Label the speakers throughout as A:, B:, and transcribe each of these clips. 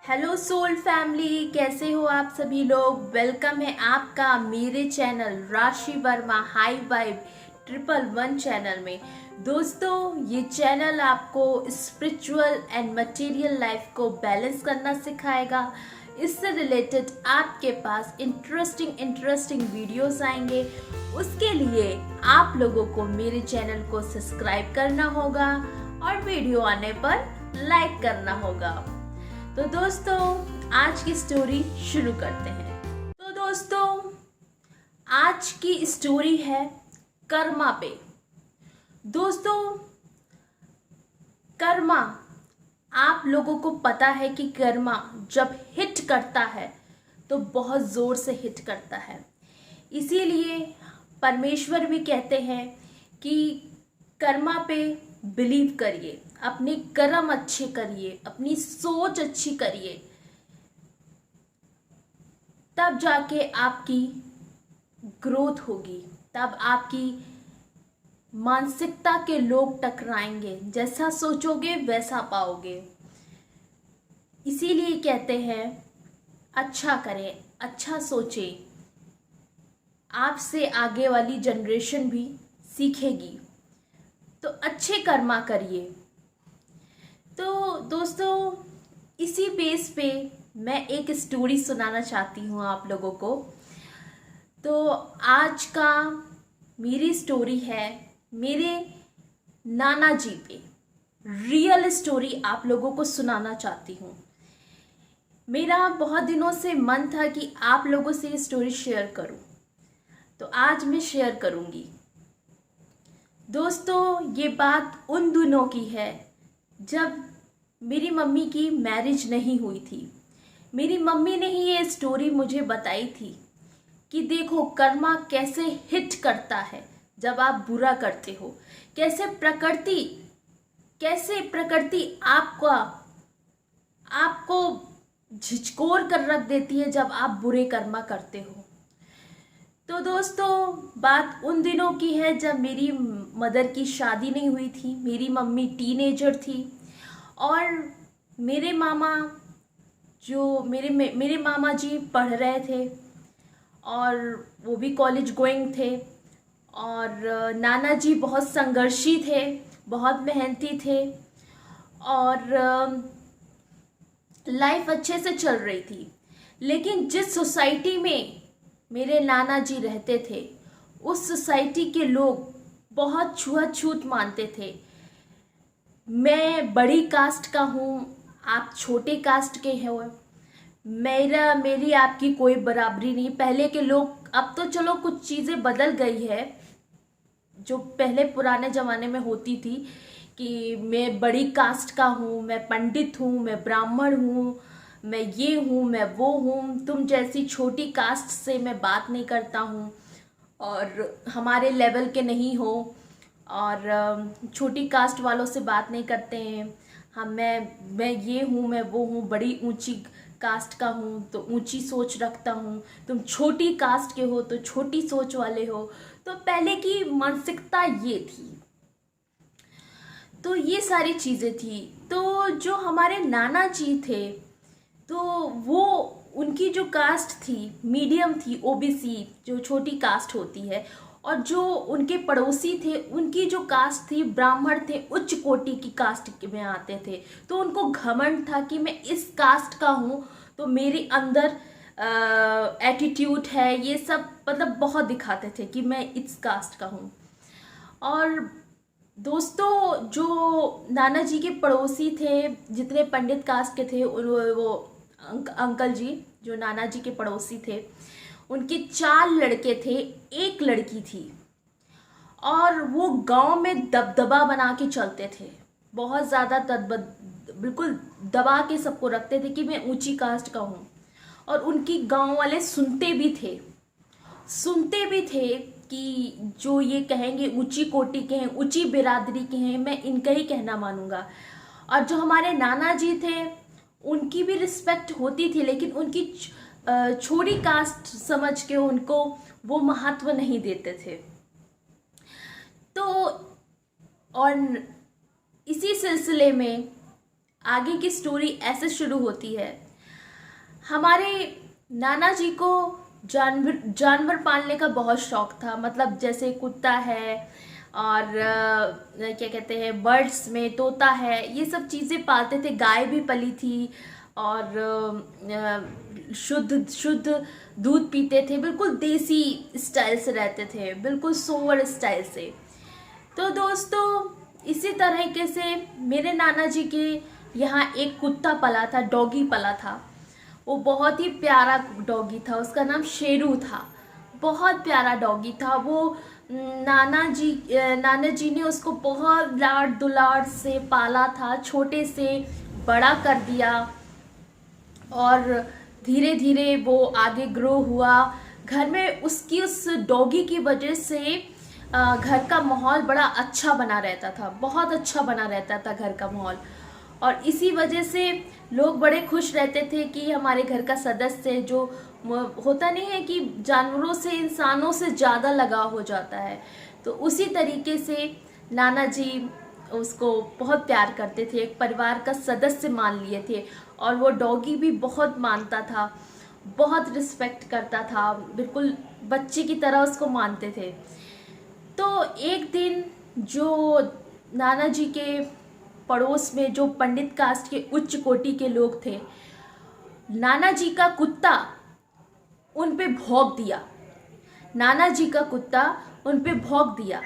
A: Hello soul family, कैसे हो आप सभी लोग। वेलकम है आपका मेरे चैनल राशि वर्मा हाई वाइब 111 चैनल में। दोस्तों, ये चैनल आपको स्पिरिचुअल एंड मटेरियल लाइफ को बैलेंस करना सिखाएगा। इससे रिलेटेड आपके पास इंटरेस्टिंग वीडियोस आएंगे। उसके लिए आप लोगों को मेरे चैनल को सब्सक्राइब करना होगा और वीडियो आने पर लाइक करना होगा। तो दोस्तों, आज की स्टोरी शुरू करते हैं। तो दोस्तों, आज की स्टोरी है कर्मा पे। दोस्तों, कर्मा, आप लोगों को पता है कि कर्मा जब हिट करता है तो बहुत जोर से हिट करता है। इसीलिए परमेश्वर भी कहते हैं कि कर्मा पे बिलीव करिए, अपने कर्म अच्छे करिए, अपनी सोच अच्छी करिए, तब जाके आपकी ग्रोथ होगी, तब आपकी मानसिकता के लोग टकराएंगे। जैसा सोचोगे वैसा पाओगे। इसीलिए कहते हैं अच्छा करें, अच्छा सोचें, आपसे आगे वाली जनरेशन भी सीखेगी। तो अच्छे कर्मा करिए। तो दोस्तों, इसी बेस पे मैं एक स्टोरी सुनाना चाहती हूँ आप लोगों को। तो आज का मेरी स्टोरी है मेरे नाना जी पे। रियल स्टोरी आप लोगों को सुनाना चाहती हूँ। मेरा बहुत दिनों से मन था कि आप लोगों से ये स्टोरी शेयर करूँ, तो आज मैं शेयर करूँगी। दोस्तों, ये बात उन दिनों की है जब मेरी मम्मी की मैरिज नहीं हुई थी। मेरी मम्मी ने ही ये स्टोरी मुझे बताई थी कि देखो कर्मा कैसे हिट करता है जब आप बुरा करते हो। कैसे प्रकृति आपको झिझकोर कर रख देती है जब आप बुरे कर्मा करते हो। तो दोस्तों, बात उन दिनों की है जब मेरी मदर की शादी नहीं हुई थी। मेरी मम्मी टीनेजर थी और मेरे मामा मेरे मामा जी पढ़ रहे थे और वो भी कॉलेज गोइंग थे। और नाना जी बहुत संघर्षी थे, बहुत मेहनती थे और लाइफ अच्छे से चल रही थी। लेकिन जिस सोसाइटी में मेरे नाना जी रहते थे, उस सोसाइटी के लोग बहुत छुआछूत मानते थे। मैं बड़ी कास्ट का हूँ, आप छोटे कास्ट के हो, मेरी आपकी कोई बराबरी नहीं। पहले के लोग, अब तो चलो कुछ चीज़ें बदल गई है, जो पहले पुराने ज़माने में होती थी कि मैं बड़ी कास्ट का हूँ, मैं पंडित हूँ, मैं ब्राह्मण हूँ, मैं ये हूँ, मैं वो हूँ, तुम जैसी छोटी कास्ट से मैं बात नहीं करता हूँ और हमारे लेवल के नहीं हो और छोटी कास्ट वालों से बात नहीं करते हैं हम। मैं ये हूँ, मैं वो हूँ, बड़ी ऊंची कास्ट का हूँ तो ऊंची सोच रखता हूँ, तुम छोटी कास्ट के हो तो छोटी सोच वाले हो। तो पहले की मानसिकता ये थी। तो ये सारी चीज़ें थी। तो जो हमारे नाना जी थे, तो वो, उनकी जो कास्ट थी मीडियम थी, ओबीसी जो छोटी कास्ट होती है। और जो उनके पड़ोसी थे, उनकी जो कास्ट थी ब्राह्मण थे, उच्च कोटि की कास्ट में आते थे। तो उनको घमंड था कि मैं इस कास्ट का हूँ तो मेरे अंदर एटीट्यूड है, ये सब मतलब बहुत दिखाते थे कि मैं इस कास्ट का हूँ। और दोस्तों, जो नाना जी के पड़ोसी थे, जितने पंडित कास्ट के थे, वो अंकल जी जो नाना जी के पड़ोसी थे, उनके 4 लड़के थे, 1 लड़की थी। और वो गांव में दबदबा बना के चलते थे, बहुत ज़्यादा बिल्कुल दबा के सबको रखते थे कि मैं ऊंची कास्ट का हूँ। और उनकी गांव वाले सुनते भी थे कि जो ये कहेंगे ऊंची कोटि के हैं, ऊंची बिरादरी के हैं, मैं इनका ही कहना मानूंगा। और जो हमारे नाना जी थे, उनकी भी रिस्पेक्ट होती थी, लेकिन उनकी छोटी कास्ट समझ के उनको वो महत्व नहीं देते थे। तो और इसी सिलसिले में आगे की स्टोरी ऐसे शुरू होती है हमारे नाना जी को जानवर जानवर पालने का बहुत शौक था। मतलब जैसे कुत्ता है और क्या कहते हैं, बर्ड्स में तोता है, ये सब चीज़ें पालते थे। गाय भी पली थी और शुद्ध शुद्ध दूध पीते थे, बिल्कुल देसी स्टाइल से रहते थे, बिल्कुल सोवर स्टाइल से। तो दोस्तों, इसी तरीके से मेरे नाना जी के यहाँ एक कुत्ता पला था, डॉगी पला था। वो बहुत ही प्यारा डॉगी था, उसका नाम शेरू था। बहुत प्यारा डॉगी था वो। नाना जी ने उसको बहुत लाड दुलार से पाला था, छोटे से बड़ा कर दिया और धीरे धीरे वो आगे ग्रो हुआ। घर में उसकी उस डॉगी की वजह से घर का माहौल बड़ा अच्छा बना रहता था, बहुत अच्छा बना रहता था घर का माहौल। और इसी वजह से लोग बड़े खुश रहते थे कि हमारे घर का सदस्य जो होता नहीं है कि जानवरों से इंसानों से ज़्यादा लगाव हो जाता है, तो उसी तरीके से नाना जी उसको बहुत प्यार करते थे, एक परिवार का सदस्य मान लिए थे। और वो डॉगी भी बहुत मानता था, बहुत रिस्पेक्ट करता था, बिल्कुल बच्चे की तरह उसको मानते थे। तो एक दिन जो नाना जी के पड़ोस में जो पंडित कास्ट के उच्च कोटि के लोग थे, नाना जी का कुत्ता उन पे भौंक दिया। नाना जी का कुत्ता उन पे भौंक दिया।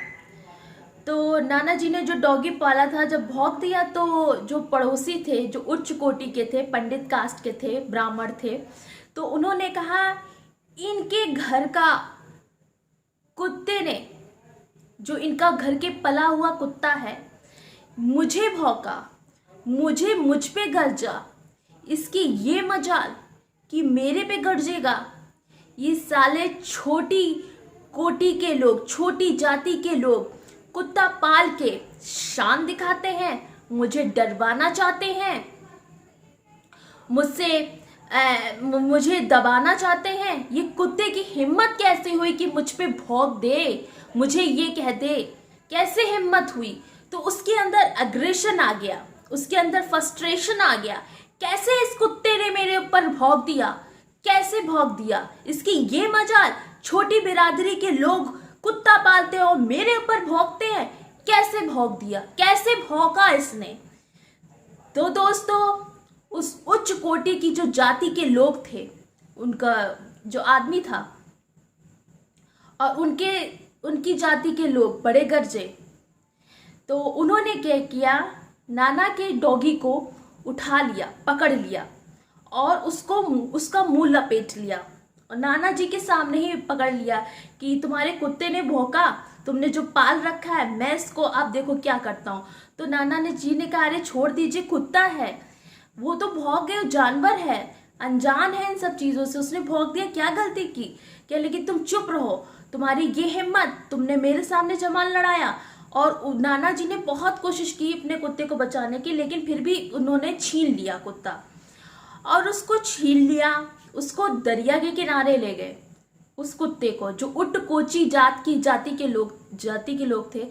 A: तो नाना जी ने जो डॉगी पाला था, जब भौंक दिया तो जो पड़ोसी थे, जो उच्च कोटि के थे, पंडित कास्ट के थे, ब्राह्मण थे, तो उन्होंने कहा इनके घर का कुत्ते ने, जो इनका घर के पला हुआ कुत्ता है, मुझे भौंका, मुझ पे गरजा। इसकी ये मजाल कि मेरे पे गरजेगा। ये साले छोटी कोटि के लोग, छोटी जाति के लोग कुत्ता पाल के शान दिखाते हैं, मुझे डरवाना चाहते हैं, मुझे दबाना चाहते हैं। ये कुत्ते की हिम्मत कैसे हुई कि मुझ पे भौंक दे, मुझे ये कह दे, कैसे हिम्मत हुई? तो उसके अंदर अग्रेशन आ गया, उसके अंदर फ्रस्ट्रेशन आ गया। कैसे इस कुत्ते ने मेरे ऊपर भौंक दिया, कैसे भौंक दिया? इसकी ये मजाल, छोटी बिरादरी के लोग कुत्ता पालते हैं और मेरे ऊपर भौंकते हैं। कैसे भौंक दिया, कैसे भौंका इसने? तो दोस्तों, उस उच्च कोटि की जो जाति के लोग थे, उनका जो आदमी था और उनकी जाति के लोग बड़े गरजे। तो उन्होंने क्या किया, नाना के डॉगी को उठा लिया, पकड़ लिया और उसका मुंह लपेट लिया और नाना जी के सामने ही पकड़ लिया कि तुम्हारे कुत्ते ने भौंका, तुमने जो पाल रखा है, मैं इसको आप देखो क्या करता हूँ। तो नाना जी ने कहा अरे छोड़ दीजिए, कुत्ता है, वो तो भौंक गए, जानवर है, अनजान है इन सब चीज़ों से, उसने भौंक दिया, क्या गलती की क्या? लेकिन तुम चुप रहो, तुम्हारी ये हिम्मत, तुमने मेरे सामने जमाल लड़ाया। और नाना जी ने बहुत कोशिश की अपने कुत्ते को बचाने की, लेकिन फिर भी उन्होंने छीन लिया कुत्ता और उसको छीन लिया, उसको दरिया के किनारे ले गए। उस कुत्ते को, जो उट कोची जाति के लोग थे,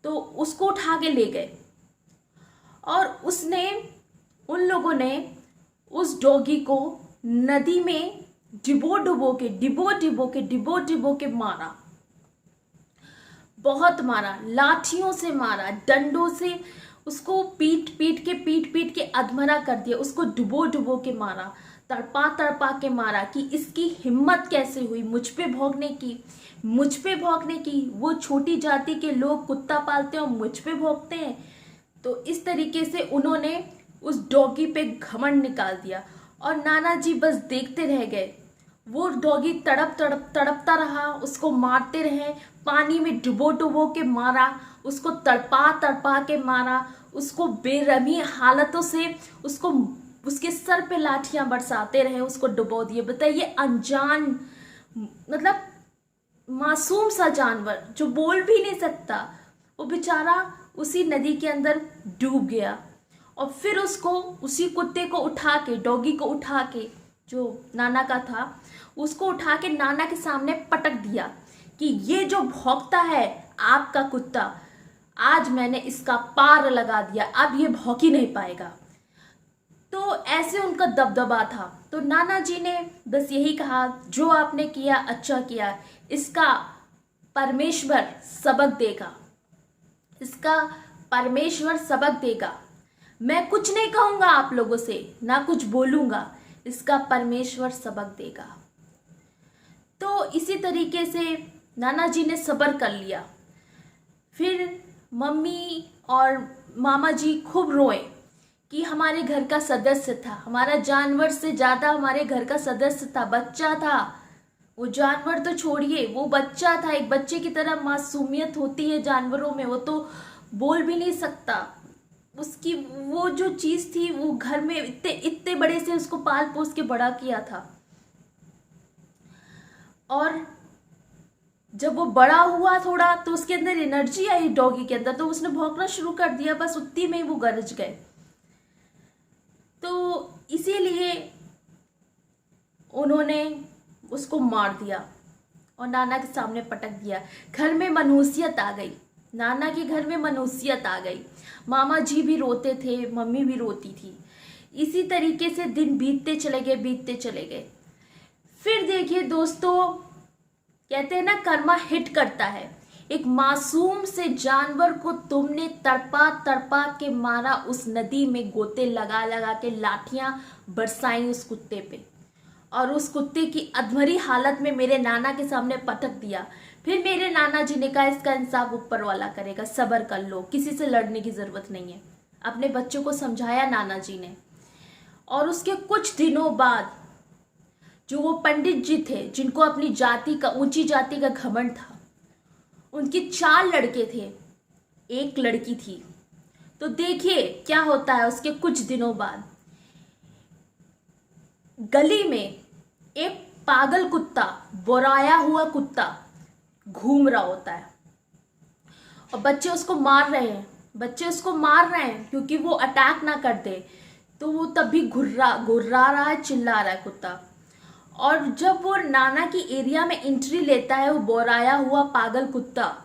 A: तो उसको उठा के ले गए और उन लोगों ने उस डॉगी को नदी में डिबो डिबो के मारा, बहुत मारा, लाठियों से मारा, डंडों से उसको पीट के अधमरा कर दिया, उसको डुबो के मारा, तड़पा के मारा कि इसकी हिम्मत कैसे हुई मुझ पे भौंकने की। वो छोटी जाति के लोग कुत्ता पालते हैं और मुझ पे भौंकते हैं। तो इस तरीके से उन्होंने उस डॉगी पे घमंड निकाल दिया और नाना जी बस देखते रह गए। वो डॉगी तड़पता रहा, उसको मारते रहे, पानी में डुबो के मारा, उसको तड़पा के मारा, उसको बेरहमी हालतों से उसके सर पे लाठियां बरसाते रहे, उसको डुबो दिए। बताइए, अनजान, मतलब मासूम सा जानवर जो बोल भी नहीं सकता, वो बेचारा उसी नदी के अंदर डूब गया। और फिर उसी कुत्ते को उठा के, डॉगी को उठा के, जो नाना का था, उसको उठा के नाना के सामने पटक दिया कि ये जो भौंकता है आपका कुत्ता, आज मैंने इसका पार लगा दिया, अब ये भौंक ही नहीं पाएगा। तो ऐसे उनका दबदबा था। तो नाना जी ने बस यही कहा, जो आपने किया अच्छा किया, इसका परमेश्वर सबक देगा, इसका परमेश्वर सबक देगा। मैं कुछ नहीं कहूँगा आप लोगों से, ना कुछ बोलूँगा, इसका परमेश्वर सबक देगा। तो इसी तरीके से नाना जी ने सब्र कर लिया। फिर मम्मी और मामा जी खूब रोए कि हमारे घर का सदस्य था, हमारा जानवर से ज़्यादा हमारे घर का सदस्य था, बच्चा था। वो जानवर तो छोड़िए, वो बच्चा था। एक बच्चे की तरह मासूमियत होती है जानवरों में, वो तो बोल भी नहीं सकता। उसकी वो जो चीज़ थी, वो घर में इतने इतने बड़े से उसको पाल पोस के बड़ा किया था। और जब वो बड़ा हुआ थोड़ा, तो उसके अंदर एनर्जी आई डॉगी के अंदर, तो उसने भौंकना शुरू कर दिया। बस उतनी में ही वो गरज गए। तो इसीलिए उन्होंने उसको मार दिया और नाना के सामने पटक दिया। घर में मनहूसियत आ गई, नाना के घर में मनहूसियत आ गई। मामा जी भी रोते थे, मम्मी भी रोती थी। इसी तरीके से दिन बीतते चले गए, बीतते चले गए। फिर देखिए दोस्तों, कहते हैं ना, कर्मा हिट करता है। एक मासूम से जानवर को तुमने तड़पा तड़पा के मारा, उस नदी में गोते लगा लगा के लाठियां बरसाई उस कुत्ते पे, और उस कुत्ते की अधमरी हालत में मेरे नाना के सामने पटक दिया। फिर मेरे नाना जी ने कहा, इसका इंसाफ ऊपर वाला करेगा, सब्र कर लो, किसी से लड़ने की जरूरत नहीं है। अपने बच्चों को समझाया नाना जी ने। और उसके कुछ दिनों बाद जो वो पंडित जी थे, जिनको अपनी जाति का, ऊंची जाति का घमंड था, उनके 4 लड़के थे, एक लड़की थी। तो देखिए क्या होता है। उसके कुछ दिनों बाद गली में एक पागल कुत्ता, बोराया हुआ कुत्ता घूम रहा होता है, और बच्चे उसको मार रहे हैं। बच्चे उसको मार रहे हैं क्योंकि वो अटैक ना कर दे। तो वो तब भी घुर्रा रहा है, चिल्ला रहा है कुत्ता। और जब वो नाना की एरिया में एंट्री लेता है, वो बोराया हुआ पागल कुत्ता,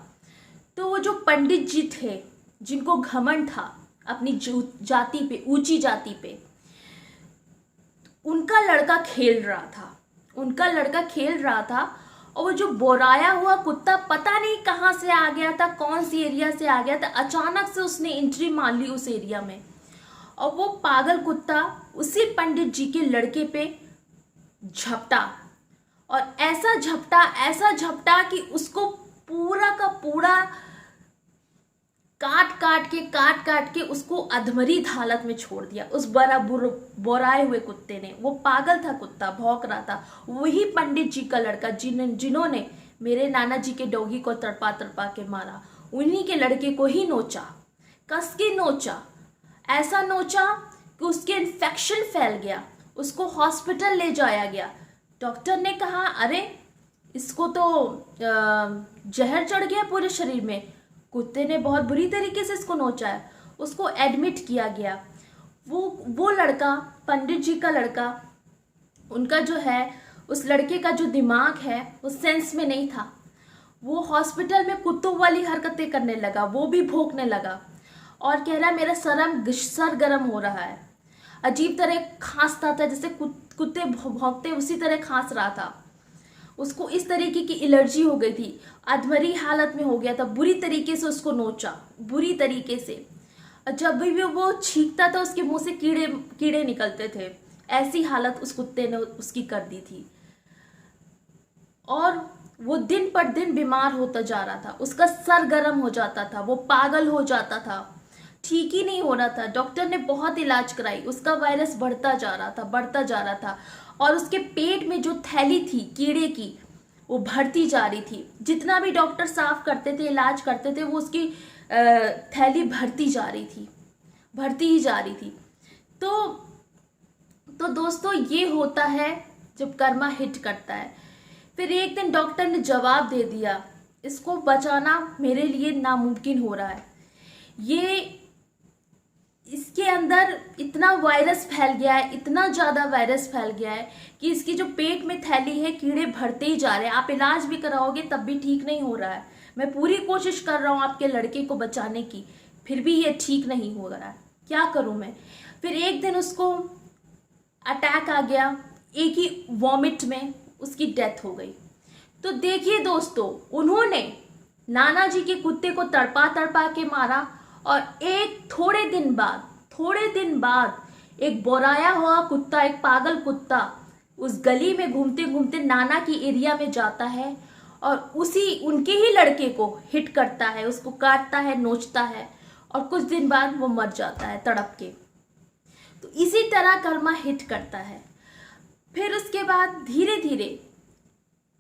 A: तो वो जो पंडित जी थे, जिनको घमंड था अपनी जाति पे, ऊंची जाति पे, उनका लड़का खेल रहा था। और वो जो बोराया हुआ कुत्ता पता नहीं कहाँ से आ गया था, कौन सी एरिया से आ गया था, अचानक से उसने एंट्री मार ली उस एरिया में। और वो पागल कुत्ता उसी पंडित जी के लड़के पे झपटा, और ऐसा झपटा कि उसको पूरा का पूरा काट काट के उसको अधमरी हालत में छोड़ दिया उस बोराए हुए कुत्ते ने। वो पागल था कुत्ता, भौंक रहा था। वही पंडित जी का लड़का जिन्होंने मेरे नाना जी के डॉगी को तड़पा तड़पा के मारा, उन्हीं के लड़के को ही नोचा, कस के नोचा। ऐसा नोचा कि उसके इन्फेक्शन फैल गया, उसको हॉस्पिटल ले जाया गया। डॉक्टर ने कहा, अरे इसको तो जहर चढ़ गया पूरे शरीर में, कुत्ते ने बहुत बुरी तरीके से इसको नोचा है। उसको एडमिट किया गया। वो लड़का, पंडित जी का लड़का, उनका जो है, उस लड़के का जो दिमाग है वो सेंस में नहीं था। वो हॉस्पिटल में कुत्तों वाली हरकतें करने लगा, वो भी भौंकने लगा और कह रहा है मेरा सर गर्म हो रहा है। अजीब तरह खांसता था, जैसे कुत्ते भौंकते उसी तरह खांस रहा था। उसको इस तरीके की एलर्जी हो गई थी, अधमरी हालत में हो गया था। बुरी तरीके से उसको नोचा, बुरी तरीके से। जब भी वो छींकता था उसके मुंह से कीड़े निकलते थे। ऐसी हालत उस कुत्ते ने उसकी कर दी थी। और वो दिन पर दिन बीमार होता जा रहा था, उसका सर गर्म हो जाता था, वो पागल हो जाता था, ठीक ही नहीं हो रहा था। डॉक्टर ने बहुत इलाज कराई, उसका वायरस बढ़ता जा रहा था। और उसके पेट में जो थैली थी कीड़े की, वो बढ़ती जा रही थी। जितना भी डॉक्टर साफ करते थे, इलाज करते थे, वो उसकी थैली बढ़ती ही जा रही थी। तो दोस्तों, ये होता है जब कर्मा हिट करता है। फिर एक दिन डॉक्टर ने जवाब दे दिया, इसको बचाना मेरे लिए नामुमकिन हो रहा है। इसके अंदर इतना वायरस फैल गया है, इतना ज़्यादा वायरस फैल गया है कि इसकी जो पेट में थैली है, कीड़े बढ़ते ही जा रहे हैं। आप इलाज भी कराओगे तब भी ठीक नहीं हो रहा है। मैं पूरी कोशिश कर रहा हूँ आपके लड़के को बचाने की, फिर भी ये ठीक नहीं हो रहा है। क्या करूँ मैं? फिर एक दिन उसको अटैक आ गया, एक ही वॉमिट में उसकी डेथ हो गई। तो देखिए दोस्तों, उन्होंने नाना जी के कुत्ते को तड़पा तड़पा के मारा और थोड़े दिन बाद एक बोराया हुआ कुत्ता, एक पागल कुत्ता उस गली में घूमते घूमते नाना की एरिया में जाता है और उनके ही लड़के को हिट करता है, उसको काटता है, नोचता है और कुछ दिन बाद वो मर जाता है तड़प के। तो इसी तरह कर्मा हिट करता है। फिर उसके बाद धीरे धीरे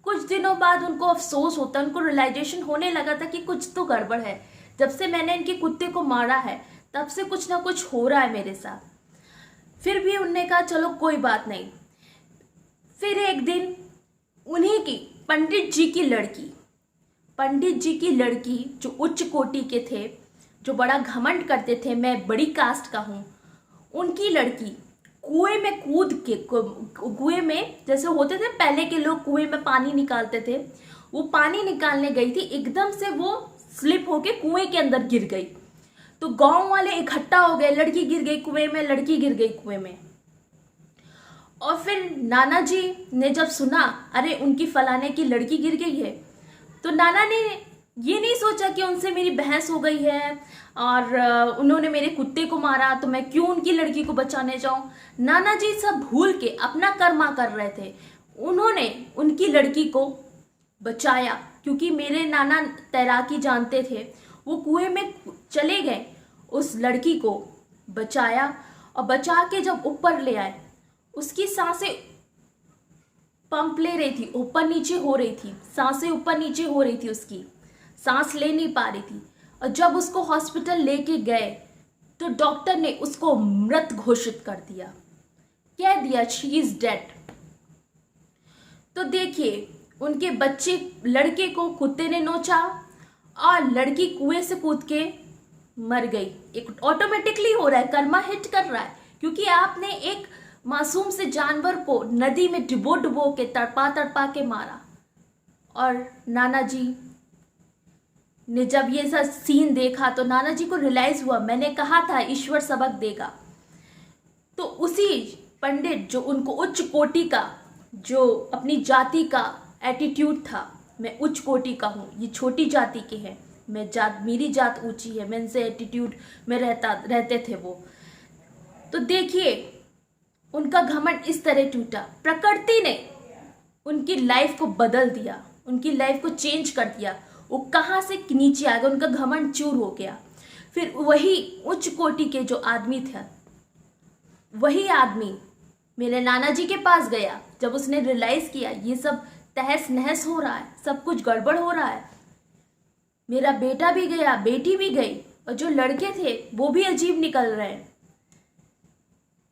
A: कुछ दिनों बाद उनको अफसोस होता है, उनको रियलाइजेशन होने लगा था कि कुछ तो गड़बड़ है। जब से मैंने इनके कुत्ते को मारा है तब से कुछ ना कुछ हो रहा है मेरे साथ। फिर भी उनने कहा चलो कोई बात नहीं। फिर एक दिन उन्हीं की पंडित जी की लड़की जो उच्च कोटि के थे, जो बड़ा घमंड करते थे मैं बड़ी कास्ट का हूँ, उनकी लड़की कुएं में कूद के, कुएं में जैसे होते थे पहले के लोग कुएं में पानी निकालते थे, वो पानी निकालने गई थी, एकदम से वो स्लिप होके कुएं के अंदर गिर गई। तो गांव वाले इकट्ठा हो गए, लड़की गिर गई कुएं में, लड़की गिर गई कुएं में। और फिर नाना जी ने जब सुना अरे उनकी फलाने की लड़की गिर गई है, तो नाना ने ये नहीं सोचा कि उनसे मेरी बहस हो गई है और उन्होंने मेरे कुत्ते को मारा तो मैं क्यों उनकी लड़की को बचाने जाऊं। नाना जी सब भूल के अपना कर्मा कर रहे थे। उन्होंने उनकी लड़की को बचाया, क्योंकि मेरे नाना तैराकी जानते थे। वो कुएं में चले गए, उस लड़की को बचाया और बचा के जब ऊपर ले आए, उसकी सांसें पंप ले रही थी, ऊपर नीचे हो रही थी, सांसें ऊपर नीचे हो रही थी, उसकी सांस ले नहीं पा रही थी। और जब उसको हॉस्पिटल लेके गए तो डॉक्टर ने उसको मृत घोषित कर दिया, कह दिया शी इज डेड। तो देखिए उनके बच्चे, लड़के को कुत्ते ने नोचा और लड़की कुएं से कूद के मर गई। एक ऑटोमेटिकली हो रहा है, कर्मा हिट कर रहा है, क्योंकि आपने एक मासूम से जानवर को नदी में डुबो डुबो के तड़पा तड़पा के मारा। और नाना जी ने जब ये सब सीन देखा तो नाना जी को रियलाइज हुआ, मैंने कहा था ईश्वर सबक देगा। तो उसी पंडित जो उनको उच्च कोटि का, जो अपनी जाति का एटीट्यूड था, मैं उच्च कोटि का हूँ, ये छोटी जाति के हैं, मेरी जात ऊंची है, मैं इनसे एटीट्यूड में रहते थे वो। तो देखिए उनका घमंड इस तरह टूटा। प्रकृति ने उनकी लाइफ को बदल दिया, उनकी लाइफ को चेंज कर दिया। वो कहाँ से नीचे आ गया, उनका घमंड चूर हो गया। फिर वही उच्च कोटि के जो आदमी थे, वही आदमी मेरे नाना जी के पास गया। जब उसने रियलाइज किया ये सब तहस नहस हो रहा है, सब कुछ गड़बड़ हो रहा है, मेरा बेटा भी गया, बेटी भी गई और जो लड़के थे वो भी अजीब निकल रहे हैं।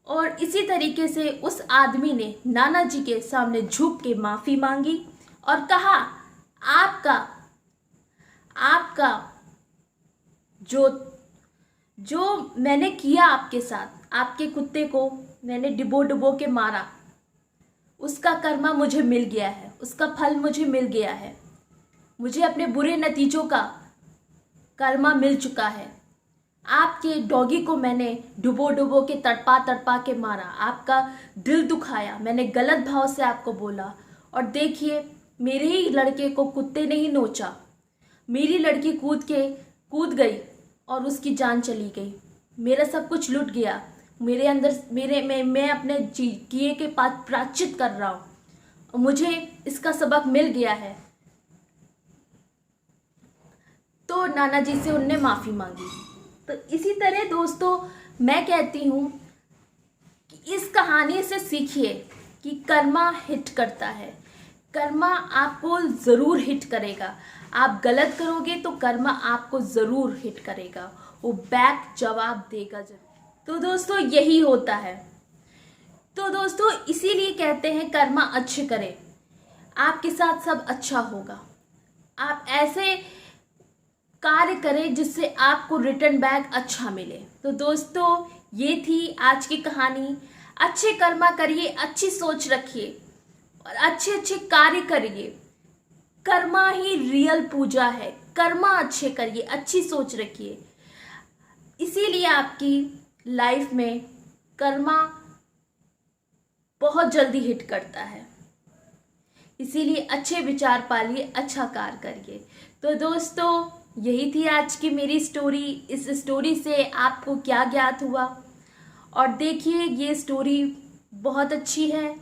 A: और इसी तरीके से उस आदमी ने नाना जी के सामने झुक के माफ़ी मांगी और कहा आपका जो मैंने किया आपके साथ, आपके कुत्ते को मैंने डिबो डुबो के मारा, उसका कर्मा मुझे मिल गया है, उसका फल मुझे मिल गया है, मुझे अपने बुरे नतीजों का कर्मा मिल चुका है। आपके डॉगी को मैंने डुबो डुबो के तड़पा तड़पा के मारा, आपका दिल दुखाया, मैंने गलत भाव से आपको बोला, और देखिए मेरे ही लड़के को कुत्ते ने ही नोचा, मेरी लड़की कूद गई और उसकी जान चली गई, मेरा सब कुछ लुट गया, मेरे अंदर मैं अपने किए के पास प्रायश्चित कर रहा हूँ और मुझे इसका सबक मिल गया है। तो नाना जी से उनने माफ़ी मांगी। तो इसी तरह दोस्तों मैं कहती हूँ कि इस कहानी से सीखिए कि कर्मा हिट करता है, कर्मा आपको ज़रूर हिट करेगा। आप गलत करोगे तो कर्मा आपको ज़रूर हिट करेगा, वो बैक जवाब देगा जरूर। तो दोस्तों यही होता है। तो दोस्तों इसीलिए कहते हैं कर्मा अच्छे करें, आपके साथ सब अच्छा होगा। आप ऐसे कार्य करें जिससे आपको रिटर्न बैक अच्छा मिले। तो दोस्तों ये थी आज की कहानी। अच्छे कर्मा करिए, अच्छी सोच रखिए और अच्छे अच्छे कार्य करिए। कर्मा ही रियल पूजा है, कर्मा अच्छे करिए, अच्छी सोच रखिए, इसीलिए आपकी लाइफ में कर्मा बहुत जल्दी हिट करता है। इसीलिए अच्छे विचार पालिए, अच्छा कार्य करिए। तो दोस्तों, यही थी आज की मेरी स्टोरी। इस स्टोरी से आपको क्या ज्ञात हुआ? और देखिए, ये स्टोरी बहुत अच्छी है।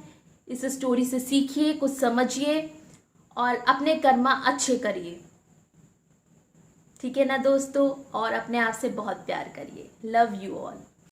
A: इस स्टोरी से सीखिए, कुछ समझिए और अपने कर्मा अच्छे करिए। ठीक है ना दोस्तों? और अपने आप से बहुत प्यार करिए। Love you all.